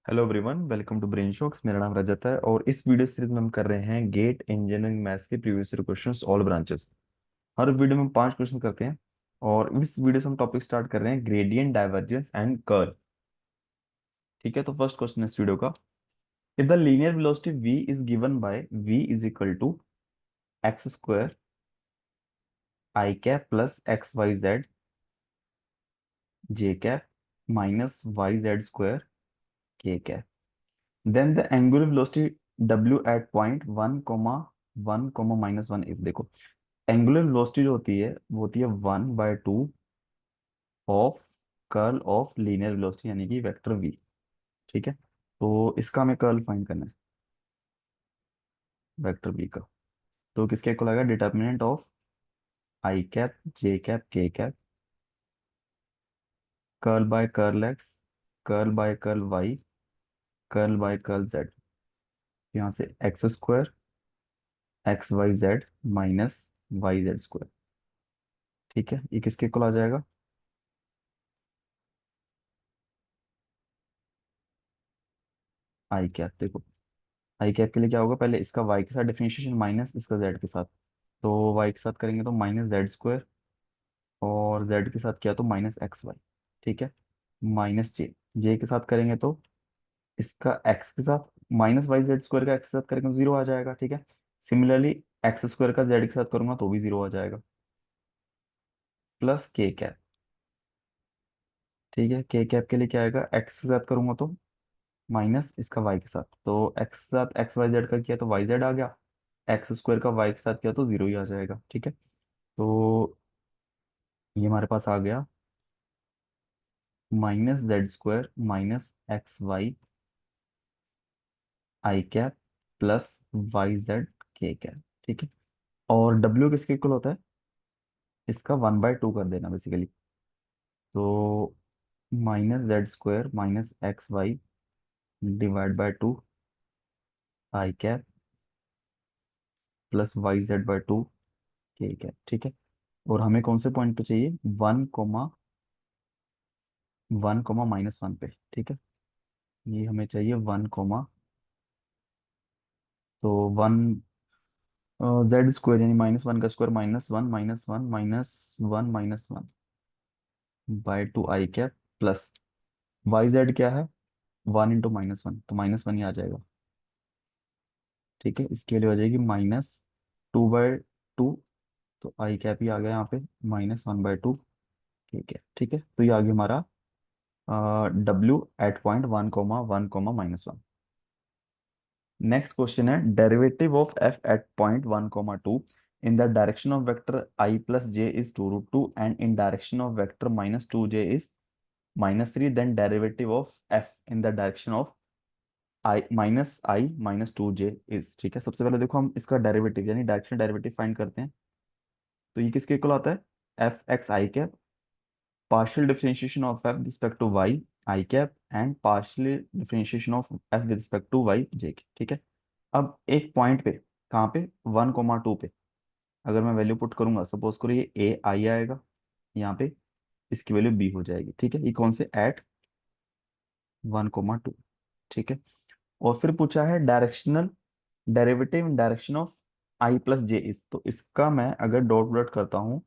Hello everyone, welcome to brain shocks. मेरा नाम रजत है और इस वीडियो सीरीज में हम कर रहे हैं गेट इंजीनियरिंग मैथ्स के previous year questions all branches. हर वीडियो में हम 5 क्वेश्चन करते हैं और इस वीडियो से हम टॉपिक स्टार्ट कर रहे हैं ग्रेडियंट, डाइवर्जेंस एंड कर्ल। ठीक है, तो फर्स्ट क्वेश्चन है इस वीडियो का। If the linear velocity v is given by v is equal to x square i cap plus x y z j cap minus y z square k cap, then the angular velocity w at point 1, 1, -1 is, देखो angular velocity जो होती है वो होती है 1/2 of curl of linear velocity यानी कि vector v। ठीक है, तो इसका हमें कर्ल फाइंड करना है वेक्टर v का। तो किसके इक्वल आएगा? Determinant of i cap j cap k cap, curl by curl x, curl by curl y, curl by curl z. यहाँ से x square x y z minus y z square. ठीक है, ये किसके इक्वल आ जाएगा? I cap. देखो i cap के लिए क्या होगा, पहले इसका y के साथ डिफरेंशिएशन माइनस इसका z के साथ। तो y के साथ करेंगे तो माइनस जेड स्क्वायर, और z के साथ किया तो माइनस एक्स वाई। ठीक है, माइनस जे के साथ करेंगे तो इसका x के साथ माइनस वाई जेड स्क्वायर का x के साथ करेंगे तो जीरो आ जाएगा। ठीक है, सिमिलरली एक्स स्क्वायर का z के साथ करूंगा तो भी जीरो आ जाएगा, प्लस के कैप। ठीक है, के कैप के लिए क्या आएगा, x के साथ करूंगा तो माइनस इसका y के साथ, तो x के साथ एक्स वाई जेड का किया तो वाई जेड आ गया, एक्स स्क्वायर का y के साथ किया तो जीरो ही आ जाएगा। ठीक है, तो ये हमारे पास आ गया minus Z square minus x y i cap plus Y z k cap. ठीक है, और डब्ल्यू किसके इक्वल होता है? इसका 1/2 कर देना बेसिकली। तो minus Z square minus x Y divide by 2 I cap plus Y Z by 2 K cap. ठीक है, और हमें कौन से पॉइंट पे चाहिए? 1, 1, -1 पे। ठीक है, ये हमें चाहिए 1, तो 1 जेड स्क्वायर यानी -1 का square -1, -1, -1, -1 bye 2 I cap plus Y Z क्या है? 1 × -1 तो -1 ही आ जाएगा। ठीक है, इसके लिए हो जाएगी -2/2, तो आई कैप ही आ गया यहाँ पे -1/2। ठीक है, ठीक है, तो ये आ गया हमारा डब्ल्यू एट पॉइंट 1, 1, -1। नेक्स्ट क्वेश्चन है derivative of F at point 1, 2 in the direction of vector i plus j is 2√2 and in direction of vector -2j is -3, then derivative of f in the direction of I-2j is. ठीक है, सबसे पहले देखो हम इसका derivative यानी direction derivative find करते हैं। तो ये किसके इक्वल आता है? F x i cap partial differentiation of f with respect to y i cap and partial differentiation of f with respect to y j के। ठीक है, अब एक पॉइंट पे, कहाँ पे? 1, 2 पे अगर मैं वैल्यू पुट करूंगा, सपोज करो ये ए आई आएगा यहाँ पे, इसकी वैल्यू बी हो जाएगी। ठीक है, ये कौन से? एट 1, 2। ठीक है, और फिर पूछा है directional derivative in direction of I plus j is, तो इसका मैं अगर डॉट प्रोडक्ट करता हूँ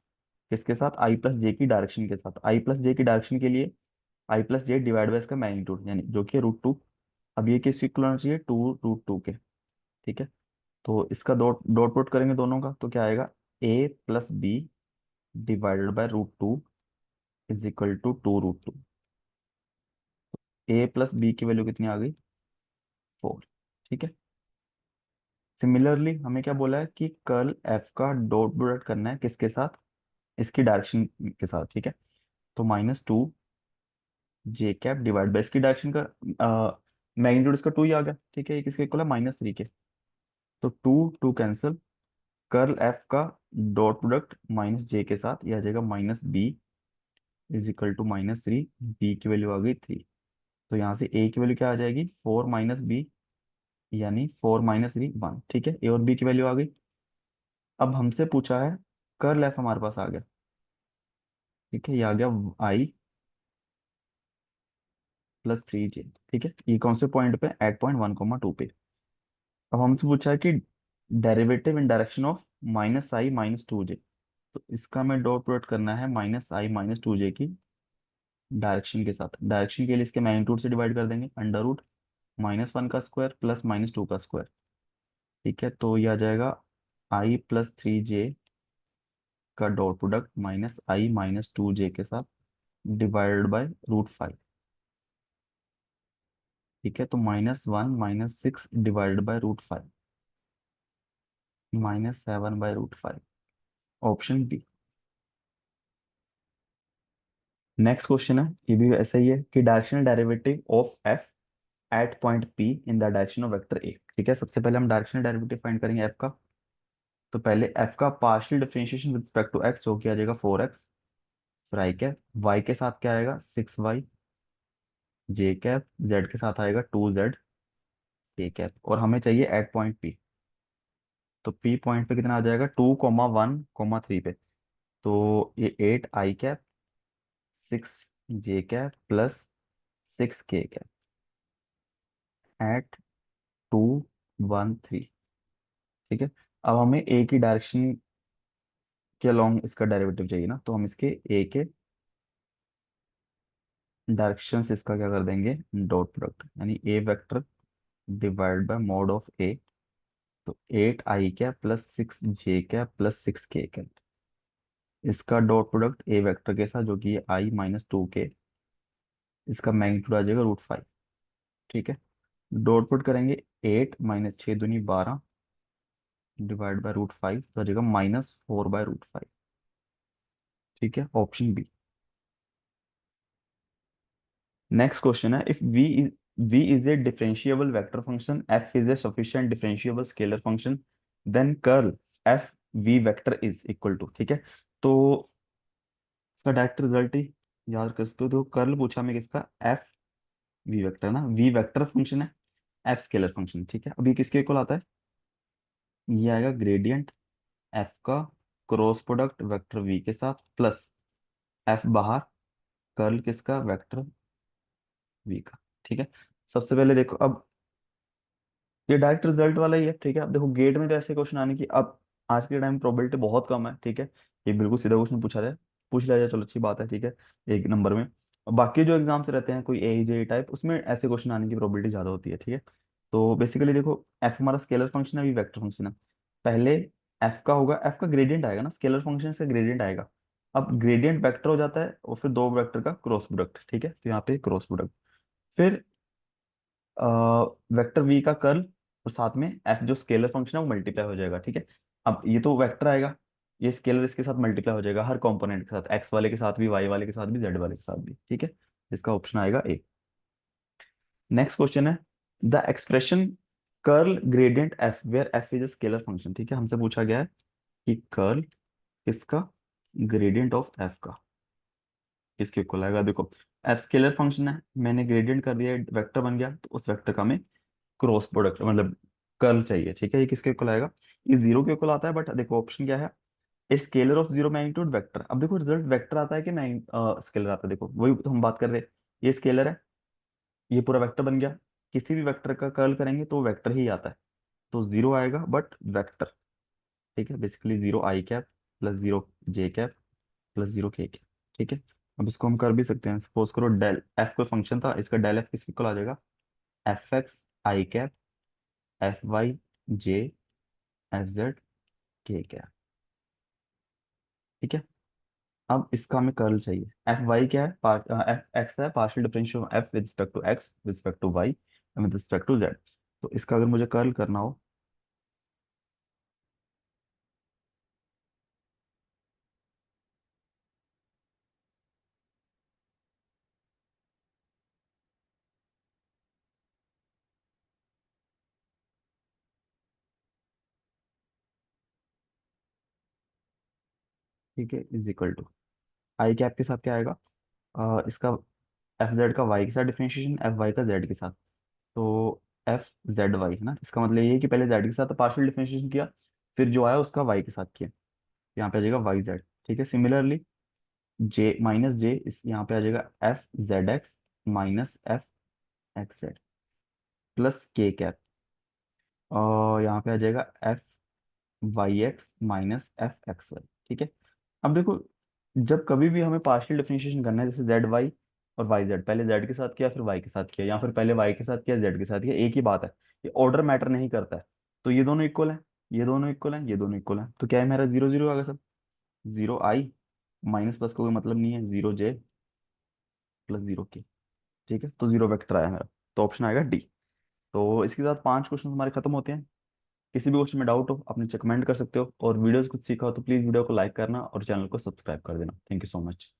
किसके साथ? आई प्लस जे की डायरेक्शन के साथ। आई प्लस जे की डायरेक्शन के लिए आई प्लस जे डिवाइड बाय इसका मैग्नीट्यूड यानी जो कि √2। अब ये किस इक्वल होना चाहिए? 2 √2 के। ठीक है, तो इसका डॉट डॉट प्रोडक्ट करेंगे दोनों का तो क्या आएगा? A plus b divided by √2 is equal to 2 √2। A plus b की वैल्यू कितनी आ गई? 4। ठीक है, सिमिलरली हमें क्या बोला है कि कर्ल एफ का डॉट प्रोडक्ट करना है किसके साथ? इसकी डायरेक्शन के साथ। ठीक है, तो -2 जे कैप डिवाइड बाय इसकी डायरेक्शन का मैग्नीट्यूड इसका 2 ही आ गया। ठीक है, ये किसके इक्वल है? -3 के। तो 2 कैंसिल, कर्ल एफ का डॉट प्रोडक्ट माइनस जे के साथ ये आ जाएगा -b is equal to -3, B की वैल्यू आ गई 3। तो यहाँ से ए की वैल्यू क्या आ जाएगी? 4 - b यानी 4 - 3 1। ठीक है, ए और बी की वैल्यू आ गई। अब हमसे पूछा है कर्ल एफ, हमारे पास आ गया। ठीक है, ये आ गया आई प्लस 3j। ठीक है, ये कौन से पॉइंट पे, एट पॉइंट 1, 2 पे। अब हमसे पूछा है कि derivative in direction of -i - 2j। तो इसका हमें डॉट प्रोडक्ट करना है -i - 2j की डायरेक्शन के साथ। डायरेक्शन के लिए इसके मैग्नीट्यूड से डिवाइड कर देंगे, अंडर रूट -1 का स्क्वायर प्लस -2 का स्क्वायर। ठीक है, तो ये आ जाएगा i + 3j का डॉट प्रोडक्ट -i - 2j के साथ डिवाइडेड बाय √5। ठीक है, तो -1 - 6 divided by √5, -7/√5, option B. Next question है, ये भी ऐसा ही है कि directional derivative of F at point P in the direction of vector A. ठीक है, सबसे पहले हम डायरेक्शनल डेरिवेटिव फाइंड करेंगे एफ का। तो पहले एफ का partial differentiation with respect to X, जो कि आ जाएगा 4x, फिर आई कैप, वाई के साथ क्या आएगा 6y, जे कैप, जेड के साथ आएगा 2z, के कैप, और हमें चाहिए एट पॉइंट पी। तो पी पॉइंट पे कितना आ जाएगा, 2, 1, 3 पे। तो ये 8 i cap, 6 j cap plus 6 k cap at 2, 1, 3। ठीक है, अब हमें ए की डायरेक्शन के अलोंग इसका डेरिवेटिव चाहिए ना, तो हम इसके ए के डायरेक्शन से इसका क्या कर देंगे, डॉट प्रोडक्ट, यानी a vector divide by mod of a. तो 8 i cap plus 6 j cap plus 6 k cap, इसका डॉट प्रोडक्ट ए वेक्टर के साथ, जो कि i - 2 k, इसका मैग्नीट्यूड आ जाएगा √5। ठीक है, डॉट पुट करेंगे, 8 - 6 × 2 = 12 डिवाइड बाय √5, तो आ जाएगा -4/√5। ठीक है, ऑप्शन बी। नेक्स्ट क्वेश्चन है, if v is a differentiable vector function, f is a sufficient differentiable scalar function, then curl f v vector is equal to. ठीक है, तो इसका डायरेक्ट रिजल्ट ही याद कर सकते हो। तो कर्ल पूछा हमें किसका, f v वेक्टर ना, v वेक्टर फंक्शन है, f स्केलर फंक्शन। ठीक है, अभी किसके इक्वल आता है, ये आएगा ग्रेडियंट f का क्रॉस प्रोडक्ट वेक्टर v के साथ प्लस f बाहर, कर्ल किसका, वेक्टर v का। ठीक है, सबसे पहले देखो, अब ये डायरेक्ट रिजल्ट वाला ही है। ठीक है, अब देखो गेट में तो ऐसे क्वेश्चन आने की अब आज के टाइम प्रोबेबिलिटी बहुत कम है। ठीक है, ये बिल्कुल सीधा क्वेश्चन पूछ लिया जाए, चलो अच्छी बात है। ठीक है, एक नंबर में। और बाकी जो एग्जाम्स रहते हैं कोई ए जे टाइप, उसमें ऐसे क्वेश्चन आने की प्रोबेबिलिटी ज्यादा होती है। ठीक है, तो बेसिकली देखो, एफ हमारा स्केलर फंक्शन है, भी वेक्टर फंक्शन है। पहले एफ का होगा, एफ का ग्रेडियंट आएगा ना, स्केलर फंक्शन से ग्रेडियंट आएगा। अब ग्रेडियंट वेक्टर हो जाता है और फिर दो वेक्टर का क्रॉस प्रोडक्ट। ठीक है, तो यहाँ पे क्रॉस प्रोडक्ट, फिर वेक्टर वी का कर्ल, और साथ में एफ जो स्केलर फंक्शन है वो मल्टीप्लाई हो जाएगा। ठीक है, अब ये तो वेक्टर आएगा, ये स्केलर इसके साथ मल्टीप्लाई हो जाएगा, हर कंपोनेंट के साथ, एक्स वाले के साथ भी, वाई वाले के साथ भी, जेड वाले के साथ भी। ठीक है, इसका ऑप्शन आएगा ए। नेक्स्ट क्वेश्चन है, the expression curl gradient F where F is a scalar function. ठीक है, हमसे पूछा गया है कि कर्ल किसका, ग्रेडियंट ऑफ एफ का, किसके इक्वल आएगा। देखो, एफ स्केलर फंक्शन है, मैंने ग्रेडियंट कर दिया, वेक्टर बन गया, तो उस वेक्टर का हमें क्रॉस प्रोडक्ट मतलब कर्ल चाहिए। ठीक है, ये किसके इक्वल आएगा, ये जीरो के इक्वल आता है, बट देखो ऑप्शन क्या है, a scalar of zero magnitude vector. अब देखो रिजल्ट वेक्टर आता है कि स्केलर आता है, देखो वही तो हम बात कर रहे हैं। ये स्केलर है, ये पूरा वेक्टर बन गया, किसी भी वेक्टर का कर्ल करेंगे तो वेक्टर ही आता है, तो जीरो आएगा बट वेक्टर। ठीक है, basically 0 i cap plus 0 j cap plus 0 k cap. ठीक है, अब इसको हम कर भी सकते हैं, सपोज करो डेल एफ कोई फंक्शन था, इसका डेल एफ किसके इक्वल आ जाएगा, f(x) i cap, f(y) j, f(z) k cap. ठीक है, अब इसका हमें कर्ल चाहिए, एफ वाई क्या है, एफ एक्स है, partial differential F with respect to X with respect to Y with respect to Z. तो इसका अगर मुझे कर्ल करना हो, ठीक है, is equal to I cap के साथ क्या आएगा, इसका एफ जेड का वाई के साथ डिफरेंशिएशन, एफ वाई का जेड के साथ। तो एफ जेड वाई है ना, इसका मतलब ये है कि पहले जेड के साथ पार्शियल डिफरेंशिएशन किया, फिर जो आया उसका वाई के साथ किया, यहाँ पे आ जाएगा वाई जेड। ठीक है, सिमिलरली जे माइनस जे, इस यहाँ पे आ जाएगा F Z X minus F X Z plus K cap, और यहाँ पे आ जाएगा F Y X minus F X Y. ठीक है। अब देखो, जब कभी भी हमें पार्शियल डिफरेंशिएशन करना है, जैसे जेड वाई और वाई जेड, पहले जेड के साथ किया फिर वाई के साथ किया, या फिर पहले वाई के साथ किया जेड के साथ किया, एक ही बात है। ये ऑर्डर मैटर नहीं करता है। तो ये दोनों इक्वल है, ये दोनों इक्वल है, ये दोनों इक्वल है, तो क्या है मेरा जीरो जीरो आ गया सब। जीरो आई माइनस प्लस का कोई मतलब नहीं है, जीरो जे प्लस जीरो के। ठीक है, तो जीरो वेक्टर आया मेरा, तो ऑप्शन आएगा डी। तो इसके साथ 5 क्वेश्चन हमारे खत्म होते हैं। किसी भी क्वेश्चन में डाउट हो आप नीचे कमेंट कर सकते हो, और वीडियोस कुछ सीखा हो तो प्लीज वीडियो को लाइक करना और चैनल को सब्सक्राइब कर देना। Thank you so much.